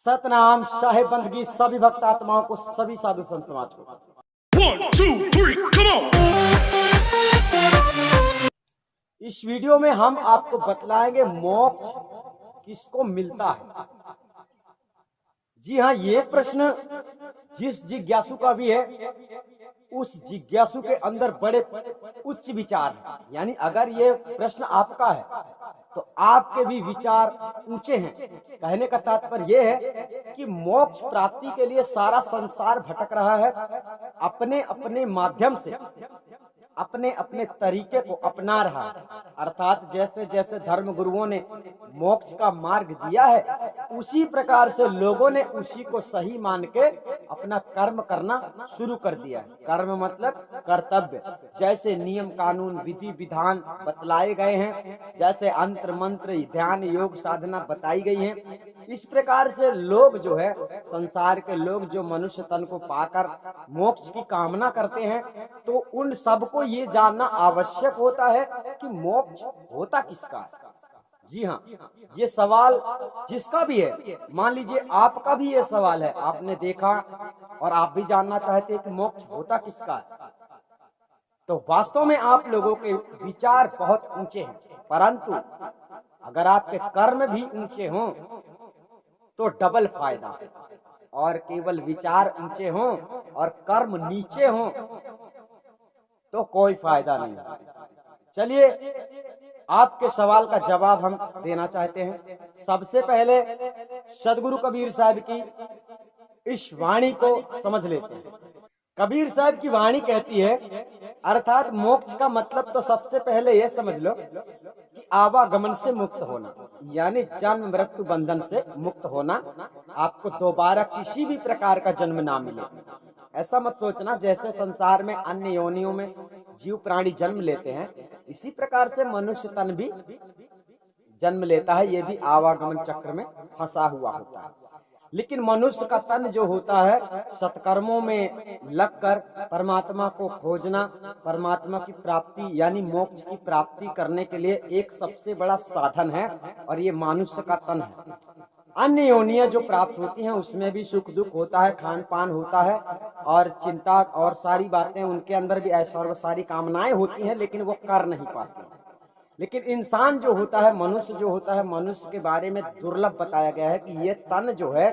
सतनाम साहेब बंदगी सभी भक्त आत्माओं को, सभी साधु संत समाज को। 1, 2, 3, come on! इस वीडियो में हम आपको बतलाएंगे मोक्ष किसको मिलता है। जी हाँ, ये प्रश्न जिस जिज्ञासु का भी है, उस जिज्ञासु के अंदर बड़े उच्च विचार हैं। यानी अगर ये प्रश्न आपका है तो आपके भी विचार ऊंचे हैं। कहने का तात्पर्य यह है कि मोक्ष प्राप्ति के लिए सारा संसार भटक रहा है, अपने अपने माध्यम से अपने अपने तरीके को अपना रहा है। अर्थात जैसे जैसे धर्म गुरुओं ने मोक्ष का मार्ग दिया है, उसी प्रकार से लोगों ने उसी को सही मान के अपना कर्म करना शुरू कर दिया है। कर्म मतलब कर्तव्य। जैसे नियम कानून विधि विधान बतलाए गए हैं, जैसे अंतर मंत्र ध्यान योग साधना बताई गई है, इस प्रकार से लोग जो है, संसार के लोग जो मनुष्य तन को पाकर मोक्ष की कामना करते हैं, तो उन सबको ये जानना आवश्यक होता है कि मोक्ष होता किसका है। जी हाँ, ये सवाल जिसका भी है, मान लीजिए आपका भी ये सवाल है, आपने देखा और आप भी जानना चाहते हैं कि मोक्ष होता किसका है, तो वास्तव में आप लोगों के विचार बहुत ऊंचे हैं। परंतु अगर आपके कर्म भी ऊंचे हों तो डबल फायदा है, और केवल विचार ऊंचे हों और कर्म नीचे हों तो कोई फायदा नहीं। चलिए आपके सवाल का जवाब हम देना चाहते हैं। सबसे पहले सदगुरु कबीर साहब की इस वाणी को समझ लेते हैं। कबीर साहब की वाणी कहती है, अर्थात मोक्ष का मतलब तो सबसे पहले यह समझ लो कि आवागमन से मुक्त होना, यानी जन्म मृत्यु बंधन से मुक्त होना। आपको दोबारा किसी भी प्रकार का जन्म ना मिले। ऐसा मत सोचना जैसे संसार में अन्य योनियों में जीव प्राणी जन्म लेते हैं, इसी प्रकार से मनुष्य तन भी जन्म लेता है। ये भी आवागमन चक्र में फंसा हुआ होता है। लेकिन मनुष्य का तन जो होता है, सत्कर्मों में लगकर परमात्मा को खोजना, परमात्मा की प्राप्ति यानी मोक्ष की प्राप्ति करने के लिए एक सबसे बड़ा साधन है, और ये मनुष्य का तन है। अन्य योनियां जो प्राप्त होती हैं उसमें भी सुख दुख होता है, खान पान होता है, और चिंता और सारी बातें, उनके अंदर भी ऐसा और सारी कामनाएं होती हैं, लेकिन वो कर नहीं पाते। लेकिन इंसान जो होता है, मनुष्य जो होता है, मनुष्य के बारे में दुर्लभ बताया गया है कि ये तन जो है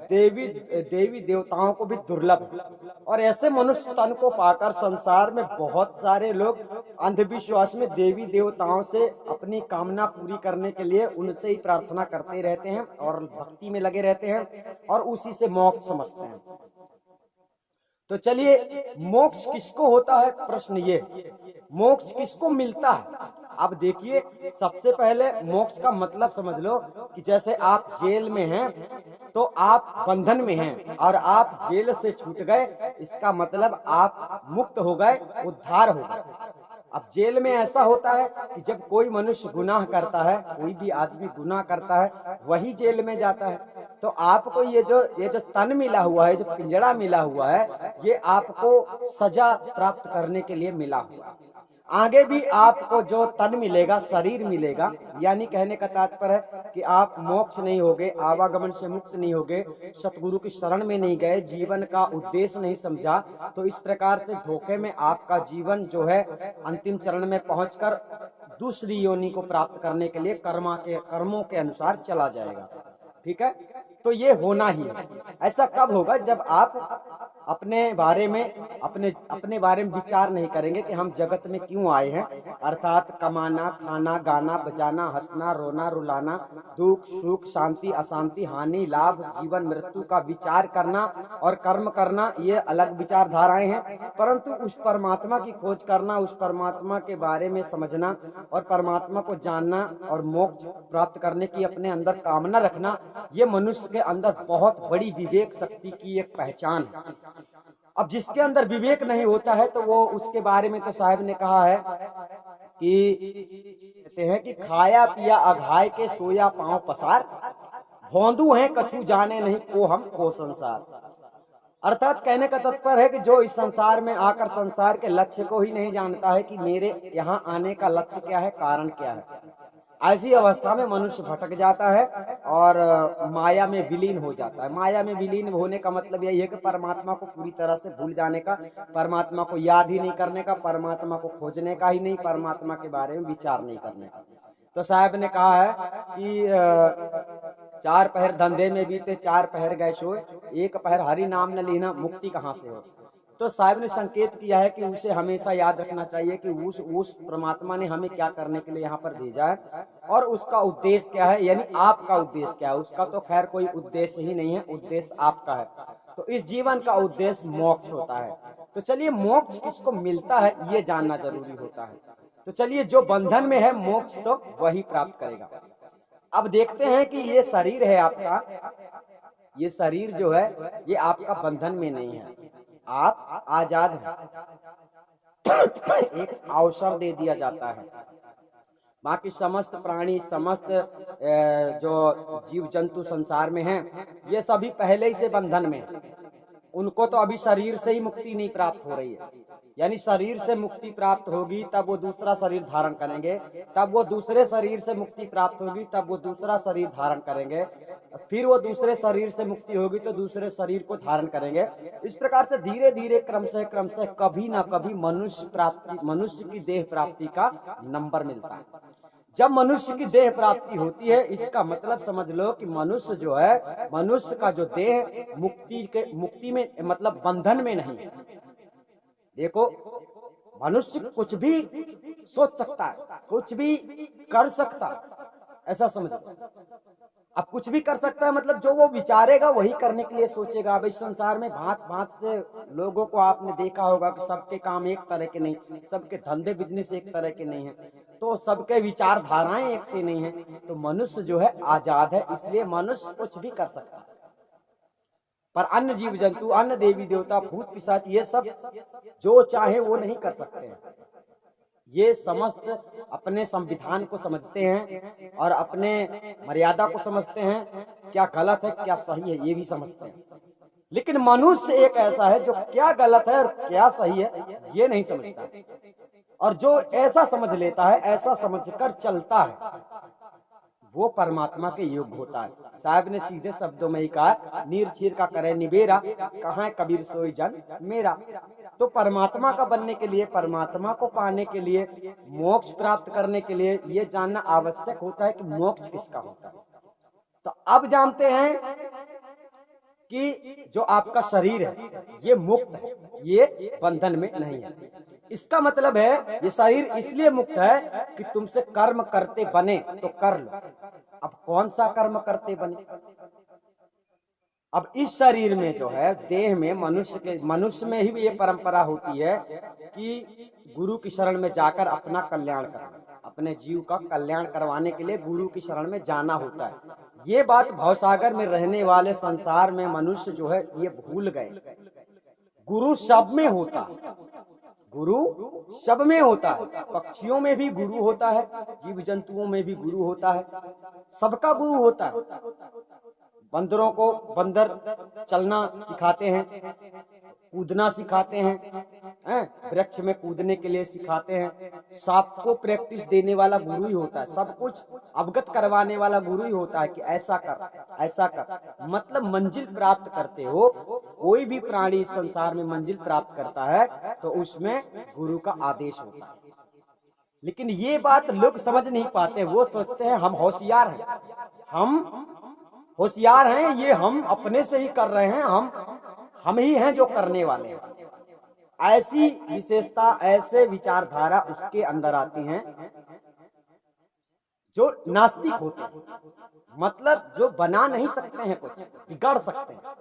देवी देवताओं को भी दुर्लभ है। और ऐसे मनुष्य तन को पाकर संसार में बहुत सारे लोग अंधविश्वास में देवी देवताओं से अपनी कामना पूरी करने के लिए उनसे ही प्रार्थना करते रहते हैं और भक्ति में लगे रहते हैं और उसी से मोक्ष समझते हैं। तो चलिए, मोक्ष किसको होता है, प्रश्न ये, मोक्ष किसको मिलता है। अब देखिए, सबसे पहले मोक्ष का मतलब समझ लो कि जैसे आप जेल में हैं तो आप बंधन में हैं और आप जेल से छूट गए, इसका मतलब आप मुक्त हो गए, उद्धार हो गए। अब जेल में ऐसा होता है कि जब कोई मनुष्य गुनाह करता है, कोई भी आदमी गुनाह करता है, वही जेल में जाता है। तो आपको ये जो तन मिला हुआ है, जो पिंजड़ा मिला हुआ है, ये आपको सजा प्राप्त करने के लिए मिला हुआ है। आगे भी आपको जो तन मिलेगा, शरीर मिलेगा, यानी कहने का तात्पर्य है कि आप मोक्ष नहीं होगे, आवागमन से मुक्त नहीं होगे, सतगुरु की शरण में नहीं गए, जीवन का उद्देश्य नहीं समझा, तो इस प्रकार से धोखे में आपका जीवन जो है अंतिम चरण में पहुंचकर दूसरी योनि को प्राप्त करने के लिए कर्मों के अनुसार चला जाएगा। ठीक है, तो ये होना ही है। ऐसा कब होगा, जब आप अपने बारे में विचार नहीं करेंगे कि हम जगत में क्यों आए हैं, अर्थात कमाना, खाना, गाना, बजाना, हंसना, रोना, रुलाना, दुख सुख, शांति अशांति, हानि लाभ, जीवन मृत्यु का विचार करना और कर्म करना, ये अलग विचारधाराएं हैं। परंतु उस परमात्मा की खोज करना, उस परमात्मा के बारे में समझना और परमात्मा को जानना और मोक्ष प्राप्त करने की अपने अंदर कामना रखना, ये मनुष्य के अंदर बहुत बड़ी विवेक शक्ति की एक पहचान है। अब जिसके अंदर विवेक नहीं होता है तो वो उसके बारे में तो साहब ने कहा है कि कहते हैं कि खाया पिया अघाय के सोया पांव पसार, भौंदू हैं कछु जाने नहीं को हम को संसार। अर्थात कहने का तात्पर्य है कि जो इस संसार में आकर संसार के लक्ष्य को ही नहीं जानता है कि मेरे यहाँ आने का लक्ष्य क्या है, कारण क्या है, ऐसी अवस्था में मनुष्य भटक जाता है और माया में विलीन हो जाता है। माया में विलीन होने का मतलब यही है कि परमात्मा को पूरी तरह से भूल जाने का, परमात्मा को याद ही नहीं करने का, परमात्मा को खोजने का ही नहीं, परमात्मा के बारे में विचार नहीं करने का। तो साहब ने कहा है कि 4 पहर धंधे में बीते 4 पहर गए सोए, 1 पहर हरि नाम न लेना, मुक्ति कहाँ से हो। तो साहब ने संकेत किया है कि उसे हमेशा याद रखना चाहिए कि उस परमात्मा ने हमें क्या करने के लिए यहाँ पर भेजा है और उसका उद्देश्य क्या है, यानी आपका उद्देश्य क्या है। उसका तो खैर कोई उद्देश्य ही नहीं है, उद्देश्य आपका है। तो इस जीवन का उद्देश्य मोक्ष होता है। तो चलिए मोक्ष किसको मिलता है ये जानना जरूरी होता है। तो चलिए जो बंधन में है मोक्ष तो वही प्राप्त करेगा। अब देखते हैं कि ये शरीर है आपका, ये शरीर जो है ये आपका बंधन में नहीं है, आप आजाद हैं। एक अवसर दे दिया जाता है। बाकी समस्त प्राणी, समस्त जो जीव जंतु संसार में हैं, ये सभी पहले ही से बंधन में हैं। उनको तो अभी शरीर से ही मुक्ति नहीं प्राप्त हो रही है, यानी शरीर से मुक्ति प्राप्त होगी तब वो दूसरा शरीर धारण करेंगे, तब वो दूसरे शरीर से मुक्ति प्राप्त होगी तब वो दूसरा शरीर धारण करेंगे, फिर वो दूसरे शरीर से मुक्ति होगी तो दूसरे शरीर को धारण करेंगे। इस प्रकार से धीरे धीरे क्रमशः कभी ना कभी मनुष्य की देह प्राप्ति का नंबर मिलता है। जब मनुष्य की देह प्राप्ति होती है इसका मतलब समझ लो कि मनुष्य जो है, मनुष्य का जो देह मुक्ति में मतलब बंधन में नहीं है। देखो मनुष्य कुछ भी सोच सकता है, कुछ भी कर सकता है, ऐसा समझ। अब कुछ भी कर सकता है मतलब जो वो विचारेगा वही करने के लिए सोचेगा। अब इस संसार में भांत भांत से लोगों को आपने देखा होगा कि सबके काम एक तरह के नहीं, सबके धंधे बिजनेस एक तरह के नहीं है, तो सबके विचारधाराएं एक से नहीं है। तो मनुष्य जो है आजाद है, इसलिए मनुष्य कुछ भी कर सकता है। पर अन्य जीव जंतु, अन्य देवी देवता, भूत पिशाच, ये सब जो चाहे वो नहीं कर सकते हैं। ये समस्त अपने संविधान को समझते हैं और अपने मर्यादा को समझते हैं, क्या गलत है क्या सही है ये भी समझते हैं। लेकिन मनुष्य एक ऐसा है जो क्या गलत है और क्या सही है ये नहीं समझता, और जो ऐसा समझ लेता है, ऐसा समझकर चलता है, वो परमात्मा के योग्य होता है। साहब ने सीधे शब्दों में ही कहा, नीर चीर का करे निबेरा, कहाँ है कबीर सोई जन मेरा। तो परमात्मा का बनने के लिए, परमात्मा को पाने के लिए, मोक्ष प्राप्त करने के लिए ये जानना आवश्यक होता है कि मोक्ष किसका होता है। तो अब जानते हैं कि जो आपका शरीर है ये मुक्त है, ये बंधन में नहीं है। इसका मतलब है ये शरीर इसलिए मुक्त है कि तुमसे कर्म करते बने तो कर लो। अब कौन सा कर्म करते बने? अब इस शरीर में जो है, देह में, मनुष्य में ही ये परंपरा होती है कि गुरु की शरण में जाकर अपना कल्याण करना, अपने जीव का कल्याण करवाने के लिए गुरु की शरण में जाना होता है। ये बात भवसागर में रहने वाले संसार में मनुष्य जो है ये भूल गए। गुरु सब में होता है, गुरु सब में होता है। पक्षियों में भी गुरु होता है, जीव जंतुओं में भी गुरु होता है, सबका गुरु होता है। बंदरों को बंदर चलना सिखाते हैं, कूदना सिखाते हैं, वृक्ष में कूदने के लिए सिखाते हैं। सांप को प्रैक्टिस देने वाला गुरु ही होता है, सब कुछ अवगत करवाने वाला गुरु ही होता है कि ऐसा कर ऐसा कर। मतलब मंजिल प्राप्त करते हो, कोई भी प्राणी इस संसार में मंजिल प्राप्त करता है तो उसमें गुरु का आदेश होता है। लेकिन ये बात लोग समझ नहीं पाते। वो सोचते हैं हम होशियार हैं, हम होशियार हैं, ये हम अपने से ही कर रहे हैं, हम ही हैं जो करने वाले हैं। ऐसी विशेषता, ऐसे विचारधारा उसके अंदर आती हैं जो नास्तिक होते हैं, मतलब जो बना नहीं सकते हैं, कुछ बिगाड़ सकते हैं।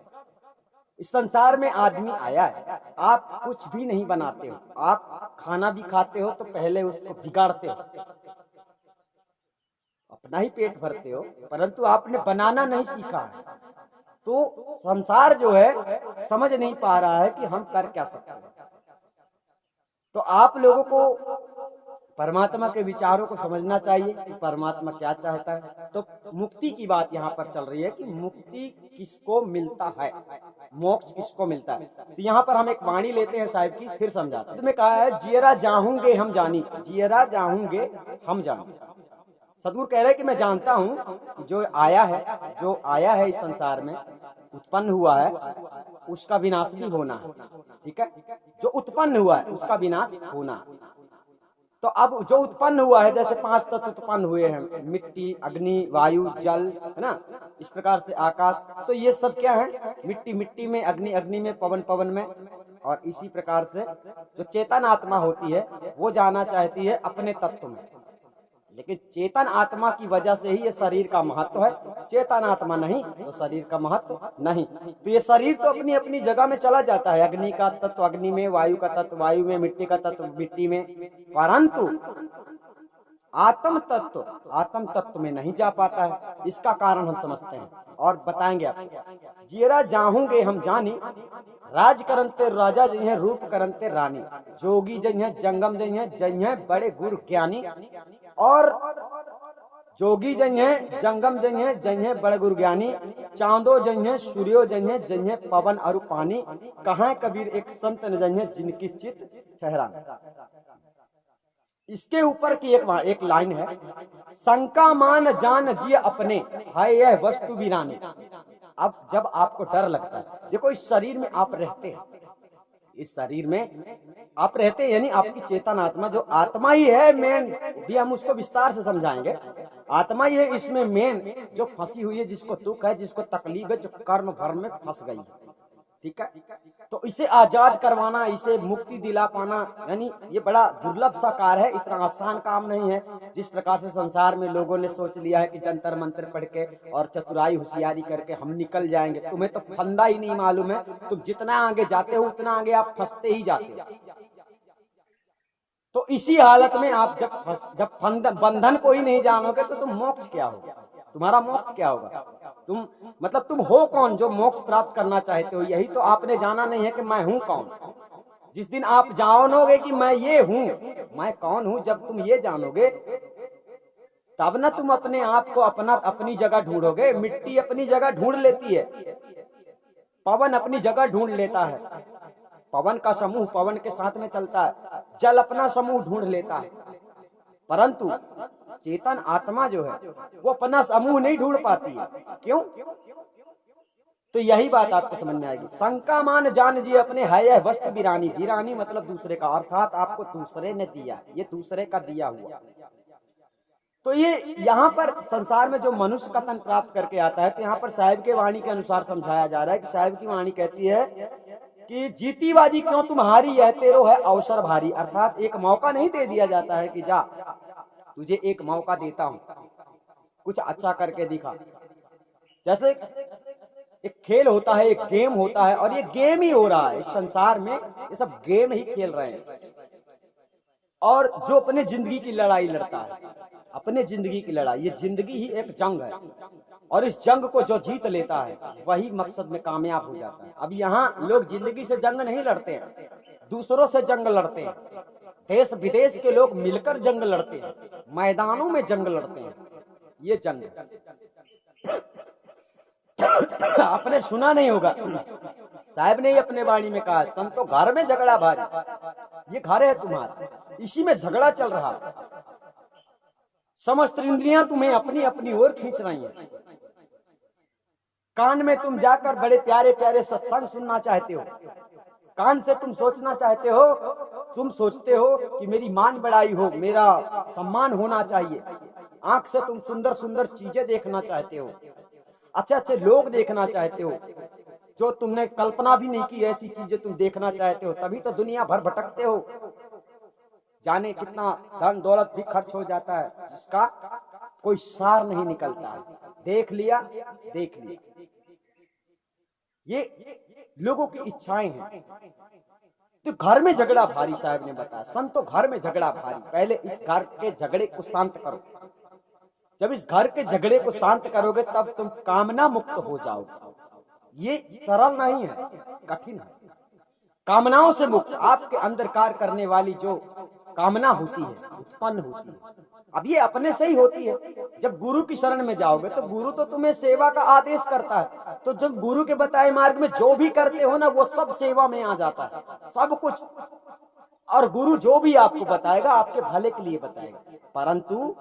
इस संसार में आदमी आया है, आप कुछ भी नहीं बनाते हो, आप खाना भी खाते हो तो पहले उसको बिगाड़ते हो, अपना ही पेट भरते हो, परंतु आपने बनाना नहीं सीखा है। तो संसार जो है समझ नहीं पा रहा है कि हम कर क्या सकते हैं। तो आप लोगों को परमात्मा के विचारों को समझना चाहिए कि परमात्मा क्या चाहता है। तो मुक्ति की बात यहाँ पर चल रही है कि मुक्ति किसको मिलता है, मोक्ष किसको मिलता है। तो यहाँ पर हम एक वाणी लेते हैं साहिब की, फिर समझाते हैं। तुम्हें कहा है जियरा जाहूंगे हम जानी, जियरा जाहूंगे हम जानी। सदगुरु कह रहे हैं कि मैं जानता हूं कि जो आया है इस संसार में, उत्पन्न हुआ है, उसका विनाश भी होना है। ठीक है, जो उत्पन्न हुआ है उसका विनाश होना है। तो अब जो उत्पन्न हुआ है, जैसे 5 तत्व उत्पन्न हुए हैं, मिट्टी, अग्नि, वायु, जल, है ना, इस प्रकार से आकाश, तो ये सब क्या है? मिट्टी मिट्टी में, अग्नि अग्नि में, पवन पवन में। और इसी प्रकार से जो चेतन आत्मा होती है वो जाना चाहती है अपने तत्व में, लेकिन चेतन आत्मा की वजह से ही ये शरीर का महत्व है। चेतन आत्मा नहीं तो शरीर का महत्व नहीं। तो ये शरीर तो अपनी अपनी जगह में चला जाता है, अग्नि का तत्व अग्नि में, वायु का तत्व वायु में, मिट्टी का तत्व मिट्टी में, परंतु आत्म तत्व में नहीं जा पाता है। इसका कारण हम समझते हैं और बताएंगे आपको। जीरा जाहूंगे हम जानी, राज करनते राजा जई हैं, रूप करनते रानी, जोगी जई हैं, जंगम जई हैं, बड़े गुरु ज्ञानी। और जोगी जई हैं, जंगम जई हैं, बड़े गुरु ज्ञानी, चांदो जई हैं, सूर्यो जई हैं, पवन और पानी, कहाँ कबीर एक संत न जई हैं, जिनकी चित ठहरानी। इसके ऊपर की एक लाइन है, शंका मान जान जिय अपने, है यह वस्तु वीरानी। अब जब आपको डर लगता है, देखो इस शरीर में आप रहते हैं, इस शरीर में आप रहते हैं, यानी आपकी चेतन आत्मा, जो आत्मा ही है मेन, भी हम उसको विस्तार से समझाएंगे। आत्मा ही है इसमें मेन, जो फंसी हुई है, जिसको दुख है, जिसको तकलीफ है, जो कर्म भर में फंस गई है। ठीक है, तो इसे आजाद करवाना, इसे मुक्ति दिला पाना, यानी ये बड़ा दुर्लभ सा कार्य है, इतना आसान काम नहीं है। जिस प्रकार से संसार में लोगों ने सोच लिया है कि जंतर मंत्र पढ़ के और चतुराई होशियारी करके हम निकल जाएंगे, तुम्हें तो फंदा ही नहीं मालूम है। तुम जितना आगे जाते हो उतना आगे आप फंसते ही जाते हो। तो इसी हालत में आप जब बंधन को ही नहीं जानोगे तो तुम मोक्ष क्या होगा, तुम्हारा मोक्ष क्या होगा? तुम हो कौन जो मोक्ष प्राप्त करना चाहते हो? यही तो आपने जाना नहीं है कि मैं हूं कौन। जिस दिन आप जानोगे कि मैं ये हूं, मैं कौन हूं, जब तुम ये जानोगे तब ना तुम अपने आप को अपनी जगह ढूंढोगे। मिट्टी अपनी जगह ढूंढ लेती है, पवन अपनी जगह ढूंढ लेता है, पवन का समूह पवन के साथ में चलता है, जल अपना समूह ढूंढ लेता है, परंतु चेतन आत्मा जो है वो अपना समूह नहीं ढूंढ पाती है। क्यों? तो यही बात आपको समझ में आएगी। शंका मान जान जी अपने, है यह वस्तु वीरानी। वीरानी मतलब दूसरे का, अर्थात आपको दूसरे ने दिया, ये दूसरे का दिया हुआ। तो ये यहाँ पर संसार में जो मनुष्य का तन प्राप्त करके आता है, तो यहाँ पर साहिब के वाणी के अनुसार समझाया जा रहा है कि साहिब की वाणी कहती है कि जीती बाजी क्यों तुम्हारी, यह तेरो है अवसर भारी। अर्थात एक मौका नहीं दे दिया जाता है कि जा तुझे एक मौका देता हूं, कुछ अच्छा करके दिखा। जैसे एक खेल होता है, एक गेम होता है, और ये गेम ही हो रहा है इस संसार में, ये सब गेम ही खेल रहे हैं। और जो अपने जिंदगी की लड़ाई लड़ता है, अपने जिंदगी की लड़ाई, ये जिंदगी ही एक जंग है, और इस जंग को जो जीत लेता है वही मकसद में कामयाब हो जाता है। अब यहाँ लोग जिंदगी से जंग नहीं लड़ते हैं, दूसरों से जंग लड़ते हैं। देश विदेश के लोग मिलकर जंग लड़ते हैं, मैदानों में जंग लड़ते हैं। ये जंग आपने सुना नहीं होगा, साहब ने ही अपने वाणी में कहा, संतो घर में झगड़ा भारी। ये घर है तुम्हारा, इसी में झगड़ा चल रहा है। समस्त इंद्रियां तुम्हें अपनी अपनी ओर खींच रही हैं। कान में तुम जाकर बड़े प्यारे प्यारे सत्संग सुनना चाहते हो, कान से तुम सोचना चाहते हो, तुम सोचते हो कि मेरी मान बढ़ाई हो, मेरा सम्मान होना चाहिए। आंख से तुम सुंदर सुंदर चीजें देखना चाहते हो, अच्छे अच्छे लोग देखना चाहते हो, जो तुमने कल्पना भी नहीं की ऐसी चीजें तुम देखना चाहते हो। तभी तो दुनिया भर भटकते हो, जाने कितना धन दौलत भी खर्च हो जाता है, जिसका कोई सार नहीं निकलता है। देख लिया, देख लिया, ये लोगों की इच्छाएं हैं। तो घर में झगड़ा भारी, साहब ने बताया, संतो घर में झगड़ा भारी। पहले इस घर के झगड़े को शांत करो। जब इस घर के झगड़े को शांत करोगे तब तुम कामना मुक्त हो जाओगे। ये सरल नहीं है, कठिन है। कामनाओं से मुक्त, आपके अंदर कार्य करने वाली जो कामना होती है, उत्पन्न होती है, अब ये अपने से ही होती है। जब गुरु की शरण में जाओगे तो गुरु तो तुम्हें सेवा का आदेश करता है। तो जब गुरु के बताए मार्ग में जो भी करते हो ना, वो सब सेवा में आ जाता है, सब कुछ। और गुरु जो भी आपको बताएगा आपके भले के लिए बताएगा। परंतु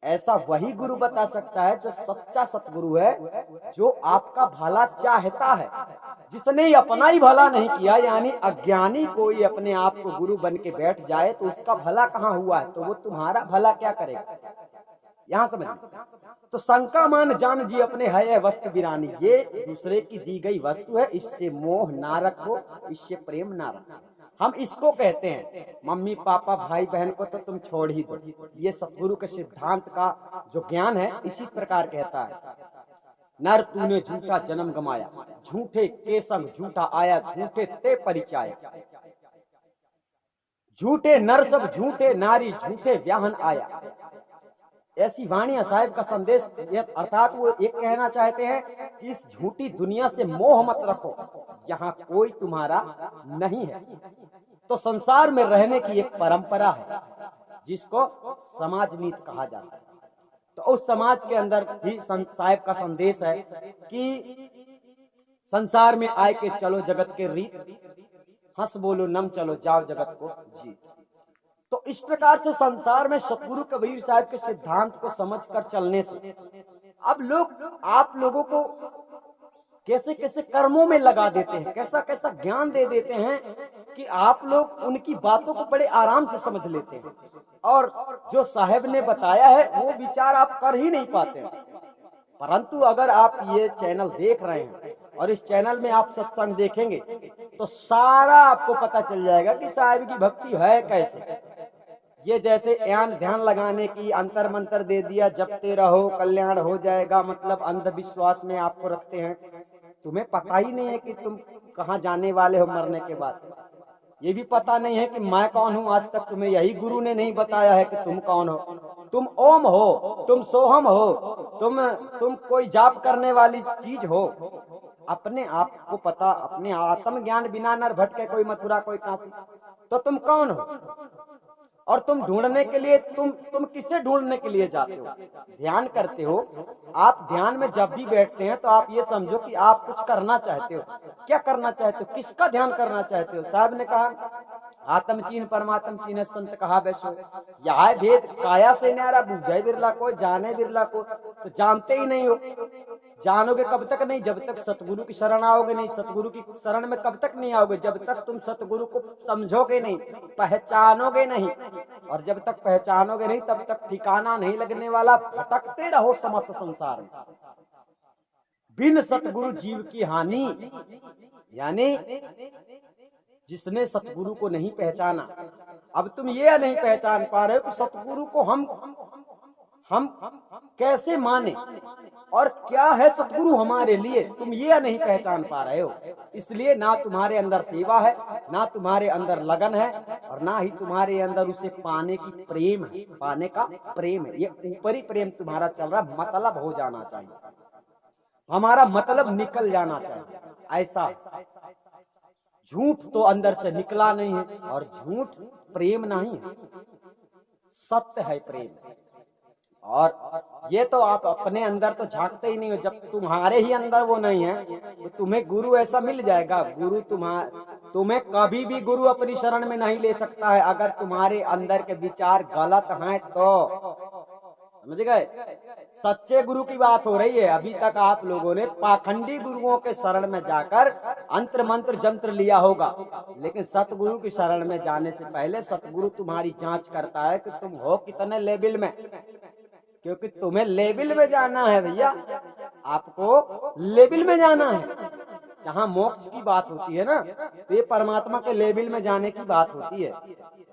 ऐसा वही गुरु बता सकता है जो सच्चा सतगुरु है, जो आपका भला चाहता है। जिसने अपना ही भला नहीं किया, यानी अज्ञानी कोई अपने आप को गुरु बन के बैठ जाए तो उसका भला कहाँ हुआ है, तो वो तुम्हारा भला क्या करेगा। यहाँ समझिए, तो शंका मान जान जी अपने है वस्तु बिरानी, ये दूसरे की दी गई वस्तु है, इससे मोह ना रखो, इससे प्रेम ना रखो। हम इसको कहते हैं, मम्मी पापा भाई बहन को तो तुम छोड़ ही दो। ये सतगुरु के सिद्धांत का जो ज्ञान है इसी प्रकार कहता है। नर तूने झूठा जन्म गमाया, झूठे के संग झूठा आया, झूठे ते परिचाय। झूठे नर सब झूठे नारी, झूठे व्याहन आया। ऐसी वाणियां साहिब का संदेश, अर्थात वो एक कहना चाहते हैं कि इस झूठी दुनिया से मोह मत रखो, यहाँ कोई तुम्हारा नहीं है। तो संसार में रहने की एक परंपरा है जिसको समाज नीति कहा जाता है। तो उस समाज के अंदर भी साहिब का संदेश है कि संसार में आए के चलो जगत के रीत, हंस बोलो नम चलो जाओ जगत को जीत। तो इस प्रकार से संसार में सतगुरु कबीर साहब के सिद्धांत को समझकर चलने से अब लोग आप लोगों को कैसे कैसे कर्मों में लगा देते हैं, कैसा कैसा ज्ञान दे देते हैं कि आप लोग उनकी बातों को बड़े आराम से समझ लेते हैं, और जो साहब ने बताया है वो विचार आप कर ही नहीं पाते हैं। परंतु अगर आप ये चैनल देख रहे हैं और इस चैनल में आप सत्संग देखेंगे तो सारा आपको पता चल जाएगा कि साहब की भक्ति है कैसे। ये जैसे ध्यान लगाने की अंतर मंत्र दे दिया, जपते रहो कल्याण हो जाएगा, मतलब अंधविश्वास में आपको रखते हैं। तुम्हें पता ही नहीं है कि तुम कहाँ जाने वाले हो मरने के बाद। ये भी पता नहीं है कि मैं कौन हूँ, आज तक तुम्हें यही गुरु ने नहीं बताया है कि तुम कौन हो। तुम ओम हो, तुम सोहम हो, तुम कोई जाप करने वाली चीज हो। अपने आप को पता, अपने आत्म ज्ञान बिना नर भटके कोई मथुरा कोई काशी, तो तुम कौन हो। और तुम ढूंढने के लिए तुम किससे ढूंढने के लिए जाते हो, ध्यान करते हो। आप ध्यान में जब भी बैठते हैं तो आप ये समझो कि आप कुछ करना चाहते हो। क्या करना चाहते हो, किसका ध्यान करना चाहते हो। साहब ने कहा आत्म चीन परमात्म चीन संत कहा वैसो, यह भेद काया से न्यारा, बूझे बिरला को जाने बिरला को। तो जानते ही नहीं हो, जानोगे कब तक नहीं, जब तक सतगुरु की शरण आओगे नहीं। सतगुरु की शरण में कब तक नहीं आओगे, जब तक तुम सतगुरु को समझोगे नहीं, पहचानोगे नहीं। और जब तक पहचानोगे नहीं तब तक ठिकाना नहीं लगने वाला, भटकते रहो समस्त संसार में। बिन सतगुरु जीव की हानि, यानी जिसने सतगुरु को नहीं पहचाना। अब तुम ये नहीं पहचान पा रहे हो कि सतगुरु को हम कैसे माने और क्या है सतगुरु हमारे लिए, तुम ये नहीं पहचान पा रहे हो। इसलिए ना तुम्हारे अंदर सेवा है, ना तुम्हारे अंदर लगन है, और ना ही तुम्हारे अंदर उसे पाने की प्रेम है, पाने का प्रेम है। ये ऊपरी प्रेम तुम्हारा चल रहा, मतलब हो जाना चाहिए, हमारा मतलब निकल जाना चाहिए। ऐसा झूठ तो अंदर से निकला नहीं है, और झूठ प्रेम नहीं है, सत्य है प्रेम। और ये तो आप अपने अंदर तो झांकते ही नहीं हो। जब तुम्हारे ही अंदर वो नहीं है तो तुम्हें गुरु ऐसा मिल जाएगा। गुरु तुम्हें कभी भी गुरु अपनी शरण में नहीं ले सकता है अगर तुम्हारे अंदर के विचार गलत हैं तो। समझ गए, सच्चे गुरु की बात हो रही है। अभी तक आप लोगों ने पाखंडी गुरुओं के शरण में जाकर अंतर मंत्र जंत्र लिया होगा, लेकिन सतगुरु की शरण में जाने से पहले सतगुरु तुम्हारी जांच करता है कि तुम हो कितने लेवल में, क्योंकि तुम्हें लेवल में जाना है भैया, आपको लेवल में जाना है। जहाँ मोक्ष की बात होती है ना, तो ये परमात्मा के लेवल में जाने की बात होती है।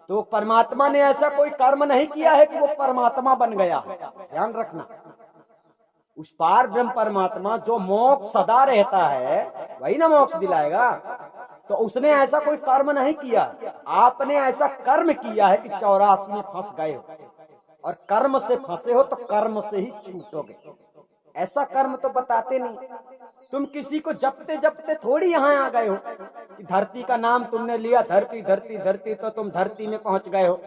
तो परमात्मा ने ऐसा कोई कर्म नहीं किया है कि वो परमात्मा बन गया, ध्यान रखना। उस पार ब्रह्म परमात्मा जो मोक्ष सदा रहता है वही ना मोक्ष दिलाएगा। तो उसने ऐसा कोई कर्म नहीं किया, आपने ऐसा कर्म किया है कि 84 में फंस गए हो, और कर्म से फंसे हो तो कर्म से ही छूटोगे। ऐसा कर्म तो बताते नहीं। तुम किसी को जपते जपते थोड़ी यहाँ आ गए हो कि धरती का नाम तुमने लिया, धरती धरती धरती, तो तुम धरती में पहुंच गए हो।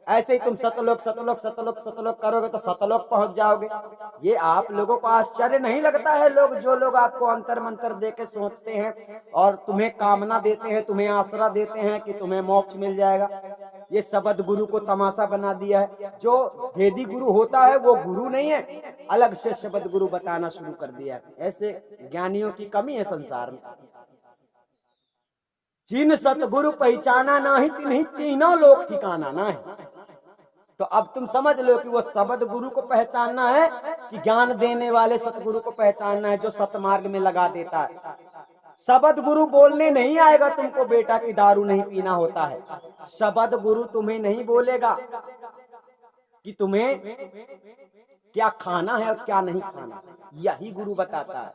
ऐसे ही तुम सतलोक सतलोक सतलोक सतलोक करोगे तो सतलोक पहुंच जाओगे। ये आप लोगों को आश्चर्य नहीं लगता है? जो लोग आपको अंतर मंत्र दे के सोचते हैं और तुम्हें कामना देते हैं, तुम्हें आसरा देते हैं कि तुम्हें मोक्ष मिल जाएगा, ये शब्द गुरु को तमाशा बना दिया है। जो भेदी गुरु होता है वो गुरु नहीं है, अलग से शब्द गुरु बताना शुरू कर दिया है। ऐसे ज्ञानियों की कमी है संसार में। जिन सतगुरु पहचाना नाही तिन्हीं तीनों लोग ठिकाना ना है। तो अब तुम समझ लो कि वो शब्द गुरु को पहचानना है कि ज्ञान देने वाले सतगुरु को पहचानना है, जो सतमार्ग में लगा देता है। शब्द गुरु बोलने नहीं आएगा तुमको बेटा कि दारू नहीं पीना होता है। शब्द गुरु तुम्हें नहीं बोलेगा कि तुम्हें क्या खाना है और क्या नहीं खाना, यही गुरु बताता है,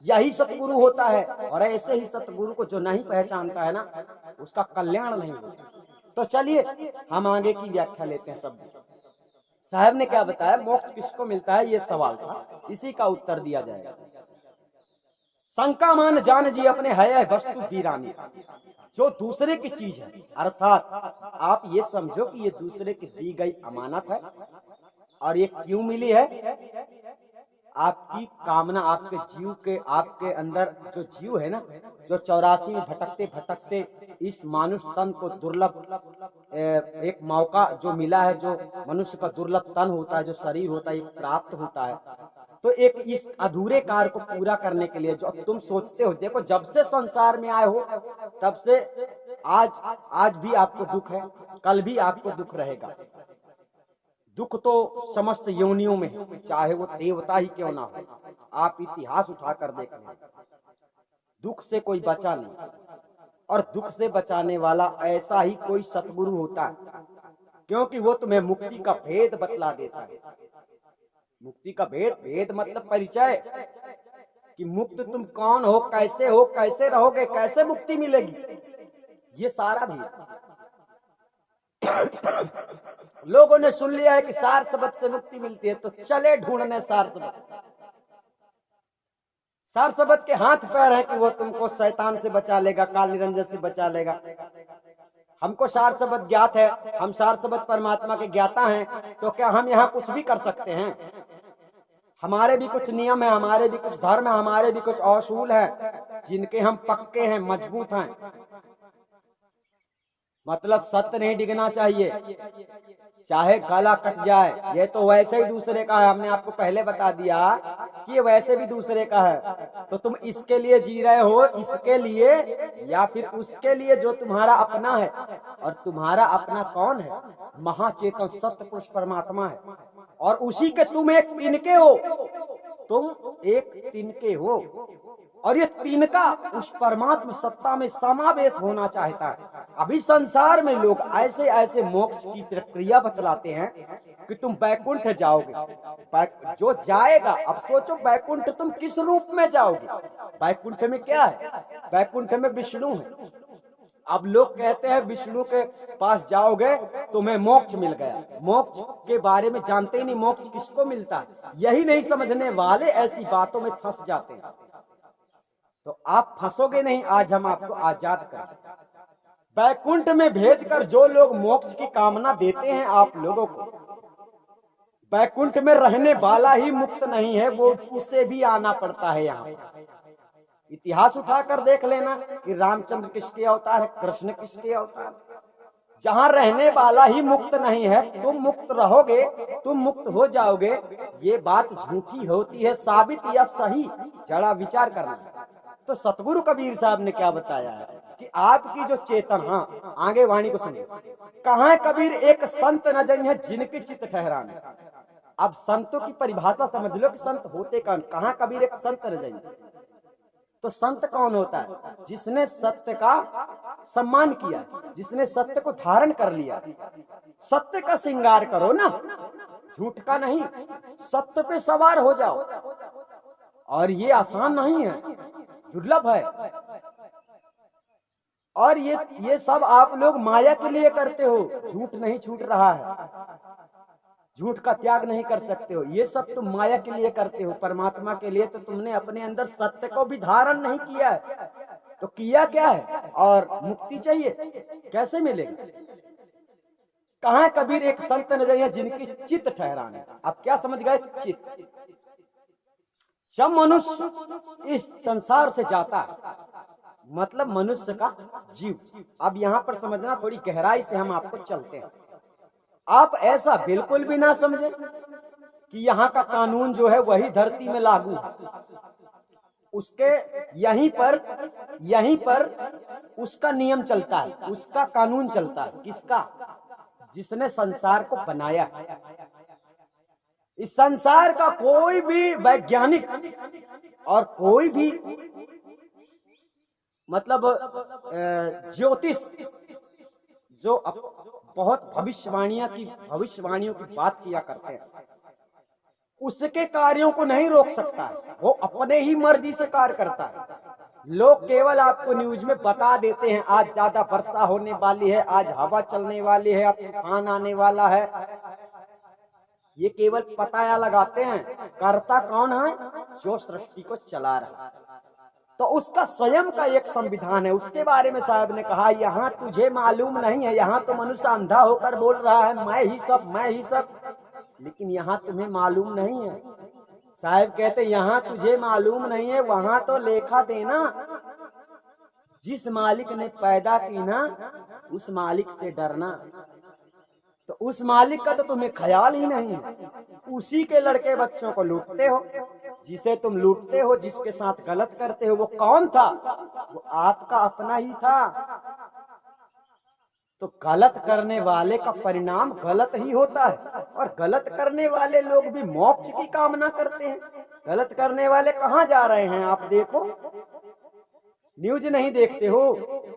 यही सतगुरु होता है। और ऐसे ही सतगुरु को जो नहीं पहचानता है ना, उसका कल्याण नहीं होता। तो चलिए हम आगे की व्याख्या लेते हैं। शब्द साहब ने क्या बताया, मोक्ष किसको मिलता है, ये सवाल था, इसी का उत्तर दिया जाएगा। शंका मान जान जी अपने है वस्तु वीरानी, जो दूसरे की चीज है, अर्थात आप ये समझो कि ये दूसरे की दी गई अमानत है। और ये क्यों मिली है? आपकी कामना, आपके जीव के, आपके अंदर जो जीव है ना, जो 84 में भटकते भटकते इस मानुष तन को दुर्लभ एक मौका जो मिला है, जो मनुष्य का दुर्लभ तन होता है, जो शरीर होता है, एक प्राप्त होता है। तो एक इस अधूरे कार्य को पूरा करने के लिए जो तुम सोचते हो, देखो जब से संसार में आए हो तब से आज भी आपको दुख है, कल भी आपको दुख रहेगा। दुख तो समस्त योनियों में है, चाहे वो देवता ही क्यों ना हो। आप इतिहास उठाकर देख लें, दुख से कोई बचा नहीं। और दुख से बचाने वाला ऐसा ही कोई सतगुरु होता है, क्योंकि वो तुम्हें मुक्ति का भेद बतला देता है। मुक्ति का भेद मतलब परिचय, कि मुक्त तुम कौन हो, कैसे रहोगे, कैसे मुक्ति मिलेगी, ये सारा भेद। लोगों ने सुन लिया है कि सार शब्द से मुक्ति मिलती है, तो चले ढूंढने सार शब्द। सार शब्द के हाथ पैर है कि वो तुमको शैतान से बचा लेगा, काल निरंजन से बचा लेगा। हमको सार शब्द ज्ञात है, हम सार शब्द परमात्मा के ज्ञाता हैं, तो क्या हम यहाँ कुछ भी कर सकते हैं? हमारे भी कुछ नियम है, हमारे भी कुछ धर्म है, हमारे भी कुछ असूल है, जिनके हम पक्के हैं, मजबूत हैं। मतलब सत्य नहीं डिगना चाहिए, चाहे गला कट जाए। ये तो वैसे ही दूसरे का है, हमने आपको पहले बता दिया कि ये वैसे भी दूसरे का है। तो तुम इसके लिए जी रहे हो, इसके लिए या फिर उसके लिए जो तुम्हारा अपना है। और तुम्हारा अपना कौन है? महाचेतन सत्य पुरुष परमात्मा है। और उसी के तुम एक तिनके हो, तुम एक तिनके हो। और ये तिनका उस परमात्मा सत्ता में समावेश होना चाहता है। अभी संसार में लोग ऐसे ऐसे मोक्ष की प्रक्रिया बतलाते हैं कि तुम बैकुंठ जाओगे। जो जाएगा, अब सोचो बैकुंठ तुम किस रूप में जाओगे? बैकुंठ में क्या है? बैकुंठ में विष्णु है। अब लोग कहते हैं विष्णु के पास जाओगे तुम्हें मोक्ष मिल गया। मोक्ष के बारे में जानते ही नहीं, मोक्ष किसको मिलता है यही नहीं समझने वाले ऐसी बातों में फंस जाते हैं। तो आप फंसोगे नहीं, आज हम आपको आजाद करें। बैकुंठ में भेजकर जो लोग मोक्ष की कामना देते हैं आप लोगों को, बैकुंठ में रहने वाला ही मुक्त नहीं है, वो उसे भी आना पड़ता है। यहाँ इतिहास उठाकर देख लेना कि रामचंद्र किसके अवतार है, कृष्ण किसके अवतार। जहाँ रहने वाला ही मुक्त नहीं है, तुम मुक्त रहोगे, तुम मुक्त हो जाओगे, ये बात झूठी होती है, साबित या सही जरा विचार करना। तो सतगुरु कबीर साहब ने क्या बताया है कि आपकी जो चेतन, हाँ आगे वाणी को सुनिए, कहाँ कबीर एक संत न जई है जिनकी चित्त ठहराने। अब संतों की परिभाषा समझ लो कि संत होते कौन। कहाँ कबीर एक संत न जई। तो संत कौन होता है? जिसने सत्य का सम्मान किया, जिसने सत्य को धारण कर लिया। सत्य का श्रृंगार करो ना, झूठ का नहीं, सत्य पे सवार हो जाओ। और ये आसान नहीं है, दुर्लभ है। और ये सब आप लोग माया के लिए करते हो। झूठ नहीं छूट रहा है, झूठ का त्याग नहीं कर सकते हो, ये सब तुम माया के लिए करते हो। परमात्मा के लिए तो तुमने अपने अंदर सत्य को भी धारण नहीं किया है। तो किया क्या है? और मुक्ति चाहिए, कैसे मिलेगी? कहाँ कबीर एक संत न जई है जिनकी चित्त ठहराने। अब क्या समझ गए? चित्त। जब मनुष्य इस संसार से जाता है, मतलब मनुष्य का जीव। अब यहाँ पर समझना, थोड़ी गहराई से हम आपको चलते हैं। आप ऐसा बिल्कुल भी ना समझे कि यहाँ का कानून जो है वही धरती में लागू है। उसके यहीं पर उसका नियम चलता है, उसका कानून चलता है। किसका? जिसने संसार को बनाया है। इस संसार का कोई भी वैज्ञानिक और कोई भी मतलब ज्योतिष जो बहुत भविष्यवाणियों की बात किया करते हैं, उसके कार्यों को नहीं रोक सकता है। वो अपने ही मर्जी से कार्य करता है। लोग केवल आपको न्यूज में बता देते हैं आज ज्यादा वर्षा होने वाली है, आज हवा चलने वाली है, अब तूफान आने वाला है। ये केवल पताया लगाते हैं। कर्ता कौन है? जो सृष्टि को चला रहा है। तो उसका स्वयं का एक संविधान है। उसके बारे में साहब ने कहा, यहाँ तुझे मालूम नहीं है, यहाँ तो मनुष्य अंधा होकर बोल रहा है मैं ही सब, लेकिन यहाँ तुम्हें मालूम नहीं है। साहब कहते यहाँ तुझे मालूम नहीं है, वहां तो लेखा देना। जिस मालिक ने पैदा की ना, उस मालिक से डरना। तो उस मालिक का तो तुम्हें ख्याल ही नहीं है। उसी के लड़के बच्चों को लूटते हो। जिसे तुम लूटते हो, जिसके साथ गलत करते हो, वो कौन था? वो आपका अपना ही था। तो गलत करने वाले का परिणाम गलत ही होता है। और गलत करने वाले लोग भी मोक्ष की कामना करते हैं। गलत करने वाले कहाँ जा रहे हैं? आप देखो, न्यूज नहीं देखते हो?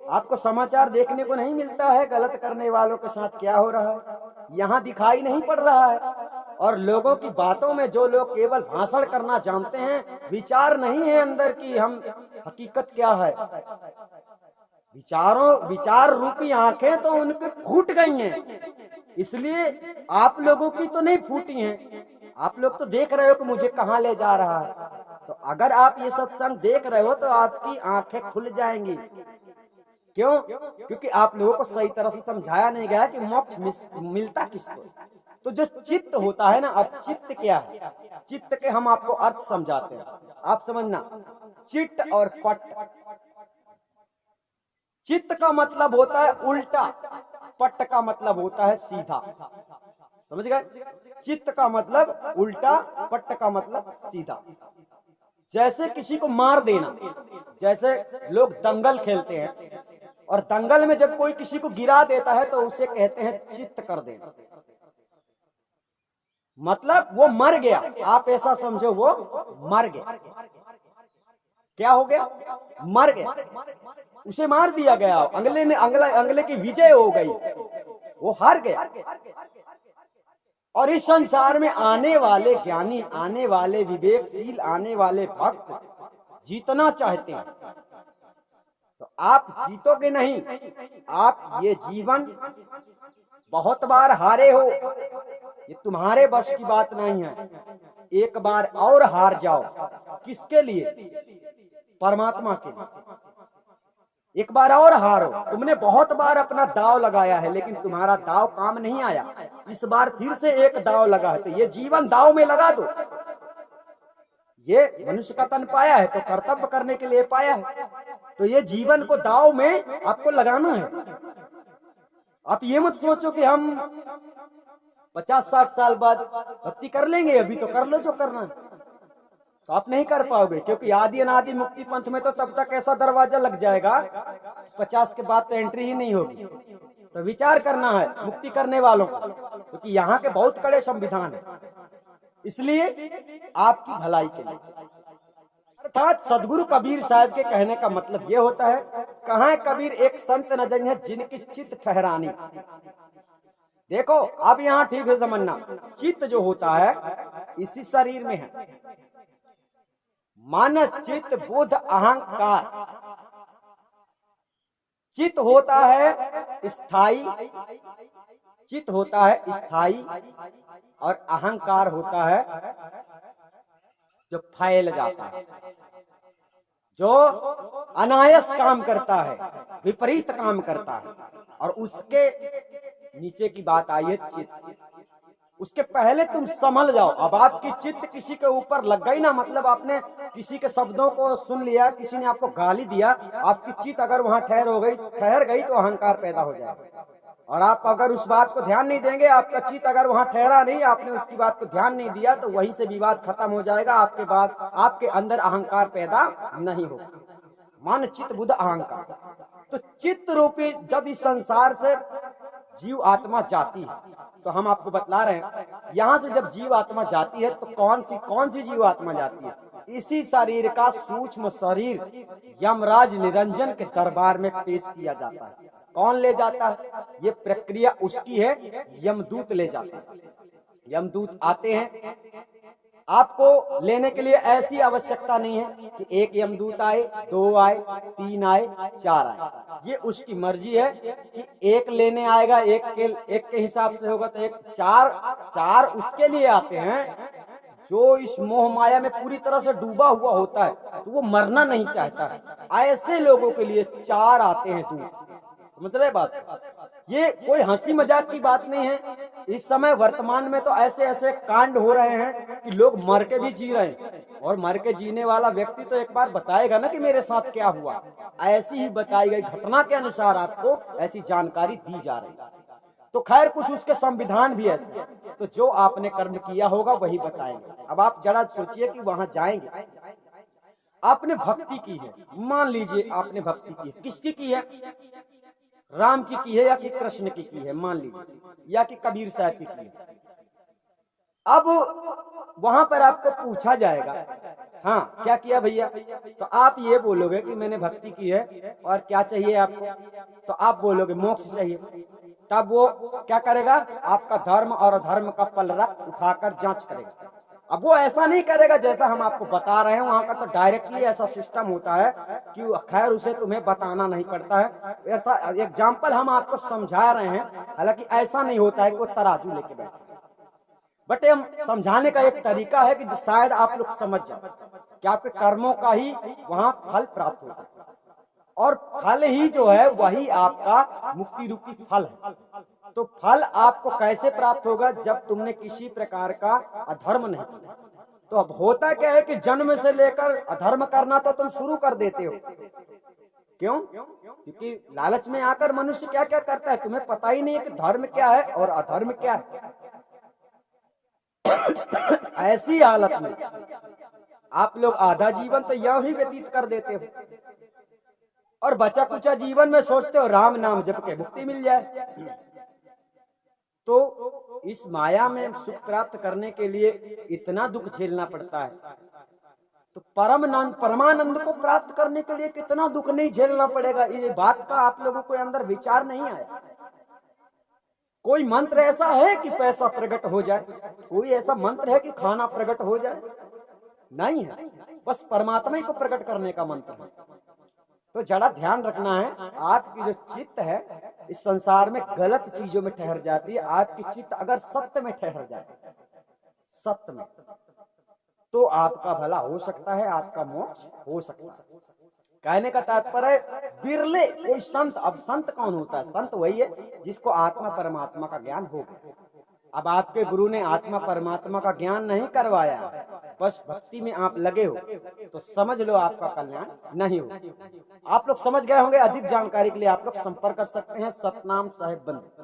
आपको समाचार देखने को नहीं मिलता है गलत करने वालों के साथ क्या हो रहा है? यहाँ दिखाई नहीं पड़ रहा है। और लोगों की बातों में जो लोग केवल भाषण करना जानते हैं, विचार नहीं है अंदर की हम हकीकत क्या है। विचार रूपी आंखें तो उनके फूट गई हैं। इसलिए आप लोगों की तो नहीं फूटी हैं। आप लोग तो देख रहे हो कि मुझे कहाँ ले जा रहा है। तो अगर आप ये सत्संग देख रहे हो तो आपकी आंखें खुल जाएंगी। क्यों? क्योंकि आप लोगों को सही तरह से समझाया नहीं गया कि मोक्ष मिलता किसको। तो जो चित्त होता है ना, अब चित्त क्या है? चित्त के हम आपको अर्थ समझाते हैं, आप समझना। चित्त और पट। चित्त का मतलब होता है उल्टा, पट का मतलब होता है सीधा। समझ गए? चित्त का मतलब उल्टा, पट का मतलब सीधा। जैसे किसी को मार देना। जैसे लोग दंगल खेलते हैं और दंगल में जब कोई किसी को गिरा देता है तो उसे कहते हैं चित्त कर देना। मतलब वो मर गया। आप ऐसा समझो, वो मर गया। क्या हो गया? मर गया। उसे मार दिया गया। अंगले की विजय हो गई, वो हार गया। और इस संसार में आने वाले ज्ञानी, आने वाले विवेकशील, आने वाले भक्त जीतना चाहते हैं। तो आप जीतोगे नहीं। आप ये जीवन बहुत बार हारे हो, ये तुम्हारे बस की बात नहीं है। एक बार और हार जाओ। किसके लिए? परमात्मा के लिए। एक बार और हारो। तुमने बहुत बार अपना दाव लगाया है, लेकिन तुम्हारा दाव काम नहीं आया। इस बार फिर से एक दाव लगा है, तो ये जीवन दाव में लगा दो। ये मनुष्य का तन पाया है तो कर्तव्य करने के लिए पाया है। तो ये जीवन को दाव में आपको लगाना है। आप ये मत सोचो कि हम 50-60 साल बाद भक्ति कर लेंगे, अभी तो कर लो जो करना है। तो आप नहीं कर पाओगे, क्योंकि आदि अनादि मुक्ति पंथ में तो तब तक ऐसा दरवाजा लग जाएगा 50 के बाद तो एंट्री ही नहीं होगी। तो विचार करना है मुक्ति करने वालों को, क्योंकि यहाँ के बहुत कड़े संविधान है। इसलिए आपकी भलाई के लिए। अर्थात सदगुरु कबीर साहब के कहने का मतलब ये होता है, कहाँ है कबीर एक संत न जनिए जिनकी चित्त ठहरानी। देखो अब यहाँ ठीक है समझना, चित्त जो होता है इसी शरीर में है। मन चित्त बुद्ध अहंकार। चित्त होता है स्थाई, चित्त होता है स्थाई, और अहंकार होता है जो फैल जाता है, जो अनायास काम करता है, विपरीत काम करता है। और उसके नीचे की बात आई है चित्त। उसके पहले तुम संभल जाओ। अब आपकी चित्त किसी के ऊपर लग गई ना, मतलब आपने किसी के शब्दों को सुन लिया, किसी ने आपको गाली दिया, आपकी चित्त अगर वहां ठहर गई तो अहंकार पैदा हो जाएगा। और आप अगर उस बात को ध्यान नहीं देंगे, आपका चित्त अगर वहां ठहरा नहीं, आपने उसकी बात को ध्यान नहीं दिया, तो वहीं से विवाद खत्म हो जाएगा। आपके बाद आपके अंदर अहंकार पैदा नहीं होगा। मन चित्त बुद्ध अहंकार। तो चित्त रूपी जब इस संसार से जीव आत्मा जाती है, तो हम आपको बतला रहे हैं, यहाँ से जब जीव आत्मा जाती है तो कौन सी जीव आत्मा जाती है? इसी शरीर का सूक्ष्म शरीर यमराज निरंजन के दरबार में पेश किया जाता है। कौन ले जाता है? ये प्रक्रिया उसकी है, यमदूत ले जाते हैं। यमदूत आते हैं, आपको लेने के लिए ऐसी आवश्यकता नहीं है कि एक यमदूत आए, 2 आए, 3 आए, 4 आए। ये उसकी मर्जी है कि एक लेने आएगा, एक के हिसाब से होगा तो एक, चार उसके लिए आते हैं जो इस मोह माया में पूरी तरह से डूबा हुआ होता है, तो वो मरना नहीं चाहता है। ऐसे लोगों के लिए 4 आते हैं दूत। समझ रहे बात? ये कोई हंसी मजाक की बात नहीं है। इस समय वर्तमान में तो ऐसे ऐसे कांड हो रहे हैं कि लोग मर के भी जी रहे हैं, और मर के जीने वाला व्यक्ति तो एक बार बताएगा ना कि मेरे साथ क्या हुआ। ऐसी ही बताई गई घटना के अनुसार आपको ऐसी जानकारी दी जा रही है। तो खैर कुछ उसके संविधान भी ऐसे है, तो जो आपने कर्म किया होगा वही बताएंगे। अब आप जरा सोचिए कि वहां जाएंगे, आपने भक्ति की है, मान लीजिए आपने भक्ति की है, किसकी की है? राम की है या कि कृष्ण की है, मान लीजिए, या कि कबीर साहब की है। अब वहां पर आपको पूछा जाएगा, हाँ क्या किया भैया? तो आप ये बोलोगे कि मैंने भक्ति की है और क्या चाहिए आपको? तो आप बोलोगे मोक्ष चाहिए। तब वो क्या करेगा? आपका धर्म और अधर्म का पलड़ा उठाकर जांच करेगा। अब वो ऐसा नहीं करेगा जैसा हम आपको बता रहे हैं, वहां का तो डायरेक्टली ऐसा सिस्टम होता है कि खैर उसे तुम्हें बताना नहीं पड़ता है। एग्जाम्पल हम आपको समझा रहे हैं, हालांकि ऐसा नहीं होता है कि वो तराजू लेके बैठे, बट हम समझाने का एक तरीका है कि शायद आप लोग समझ जाए कि आपके कर्मों का ही वहां फल प्राप्त होता है, और फल ही जो है वही आपका मुक्ति रूपी फल है। तो फल आपको कैसे प्राप्त होगा? जब तुमने किसी प्रकार का अधर्म नहीं किया। तो अब होता क्या है कि जन्म से लेकर अधर्म करना तो तुम शुरू कर देते हो। क्यों? क्योंकि लालच में आकर मनुष्य क्या क्या करता है, तुम्हें पता ही नहीं है कि धर्म क्या है और अधर्म क्या है। ऐसी हालत में आप लोग आधा जीवन तो यूं ही व्यतीत कर देते हो, और बचा कुचा जीवन में सोचते हो राम नाम जप के मुक्ति मिल जाए। तो इस माया में सुख प्राप्त करने के लिए इतना दुख झेलना पड़ता है, तो परमानंद को प्राप्त करने के लिए कितना दुख नहीं झेलना पड़ेगा। ये बात का आप लोगों को अंदर विचार नहीं आया। कोई मंत्र ऐसा है कि पैसा प्रकट हो जाए? कोई ऐसा मंत्र है कि खाना प्रकट हो जाए? नहीं है, बस परमात्मा ही को प्रकट करने का मंत्र है। तो जरा ध्यान रखना है, आपकी जो चित्त है इस संसार में गलत चीजों में ठहर जाती है। आपकी चित्त अगर सत्य में ठहर जाए, सत्य में, तो आपका भला हो सकता है, आपका मोक्ष हो सकता है। कहने का तात्पर्य बिरले कोई संत, अब संत कौन होता है? संत वही है जिसको आत्मा परमात्मा का ज्ञान हो गया। अब आपके गुरु ने आत्मा परमात्मा का ज्ञान नहीं करवाया, बस भक्ति में आप लगे हो, तो समझ लो आपका कल्याण नहीं हो। आप लोग समझ गए होंगे। अधिक जानकारी के लिए आप लोग संपर्क कर सकते हैं सतनाम साहिब बंद।